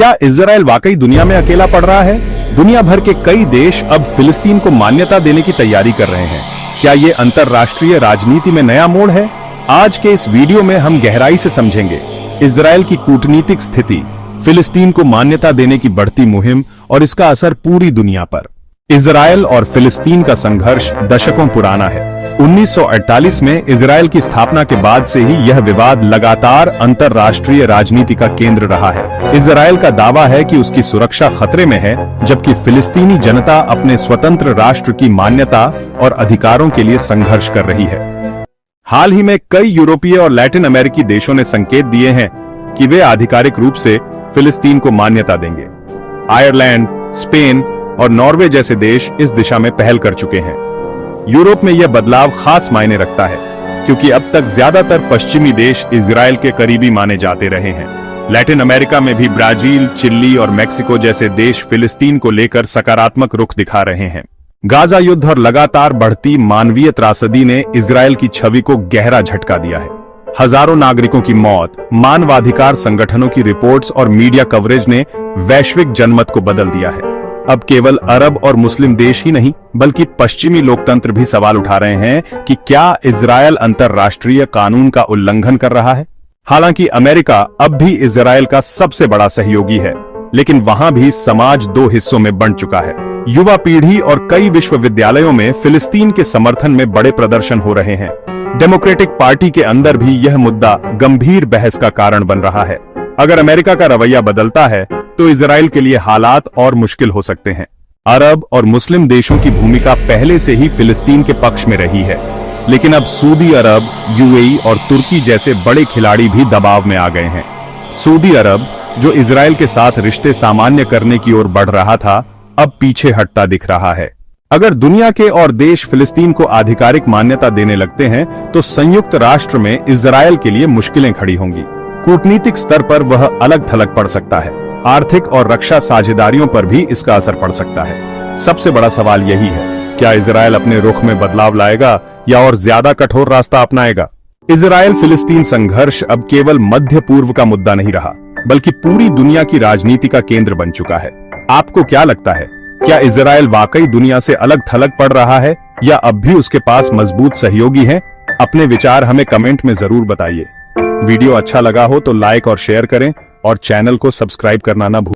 क्या इजराइल वाकई दुनिया में अकेला पड़ रहा है? दुनिया भर के कई देश अब फिलिस्तीन को मान्यता देने की तैयारी कर रहे हैं। क्या ये अंतर्राष्ट्रीय राजनीति में नया मोड़ है? आज के इस वीडियो में हम गहराई से समझेंगे इजराइल की कूटनीतिक स्थिति, फिलिस्तीन को मान्यता देने की बढ़ती मुहिम और इसका असर पूरी दुनिया पर। इजराइल और फिलिस्तीन का संघर्ष दशकों पुराना है। 1948 में इजराइल की स्थापना के बाद से ही यह विवाद लगातार अंतर्राष्ट्रीय राजनीति का केंद्र रहा है। इजराइल का दावा है कि उसकी सुरक्षा खतरे में है, जबकि फिलिस्तीनी जनता अपने स्वतंत्र राष्ट्र की मान्यता और अधिकारों के लिए संघर्ष कर रही है। हाल ही में कई यूरोपीय और लैटिन अमेरिकी देशों ने संकेत दिए हैं कि वे आधिकारिक रूप से फिलिस्तीन को मान्यता देंगे। आयरलैंड, स्पेन और नॉर्वे जैसे देश इस दिशा में पहल कर चुके हैं। यूरोप में यह बदलाव खास मायने रखता है, क्योंकि अब तक ज्यादातर पश्चिमी देश इजराइल के करीबी माने जाते रहे हैं। लैटिन अमेरिका में भी ब्राजील, चिली और मेक्सिको जैसे देश फिलिस्तीन को लेकर सकारात्मक रुख दिखा रहे हैं। गाजा युद्ध और लगातार बढ़ती मानवीय त्रासदी ने इजराइल की छवि को गहरा झटका दिया है। हजारों नागरिकों की मौत, मानवाधिकार संगठनों की रिपोर्ट्स और मीडिया कवरेज ने वैश्विक जनमत को बदल दिया है। अब केवल अरब और मुस्लिम देश ही नहीं, बल्कि पश्चिमी लोकतंत्र भी सवाल उठा रहे हैं कि क्या इजराइल अंतर्राष्ट्रीय कानून का उल्लंघन कर रहा है। हालांकि अमेरिका अब भी इजराइल का सबसे बड़ा सहयोगी है, लेकिन वहां भी समाज दो हिस्सों में बंट चुका है। युवा पीढ़ी और कई विश्वविद्यालयों में फिलिस्तीन के समर्थन में बड़े प्रदर्शन हो रहे हैं। डेमोक्रेटिक पार्टी के अंदर भी यह मुद्दा गंभीर बहस का कारण बन रहा है। अगर अमेरिका का रवैया बदलता है तो इजराइल के लिए हालात और मुश्किल हो सकते हैं। अरब और मुस्लिम देशों की भूमिका पहले से ही फिलिस्तीन के पक्ष में रही है, लेकिन अब सऊदी अरब, यूएई और तुर्की जैसे बड़े खिलाड़ी भी दबाव में आ गए हैं। सऊदी अरब, जो इजराइल के साथ रिश्ते सामान्य करने की ओर बढ़ रहा था, अब पीछे हटता दिख रहा है। अगर दुनिया के और देश फिलिस्तीन को आधिकारिक मान्यता देने लगते हैं तो संयुक्त राष्ट्र में इजराइल के लिए मुश्किलें खड़ी होंगी। कूटनीतिक स्तर पर वह अलग थलग पड़ सकता है। आर्थिक और रक्षा साझेदारियों पर भी इसका असर पड़ सकता है। सबसे बड़ा सवाल यही है, क्या इजराइल अपने रुख में बदलाव लाएगा या और ज्यादा कठोर रास्ता अपनाएगा? इजराइल फिलिस्तीन संघर्ष अब केवल मध्य पूर्व का मुद्दा नहीं रहा, बल्कि पूरी दुनिया की राजनीति का केंद्र बन चुका है। आपको क्या लगता है, क्या इजराइल वाकई दुनिया से अलग थलग पड़ रहा है या अब भी उसके पास मजबूत सहयोगी हैं? अपने विचार हमें कमेंट में जरूर बताइए। वीडियो अच्छा लगा हो तो लाइक और शेयर करें और चैनल को सब्सक्राइब करना ना भूलें।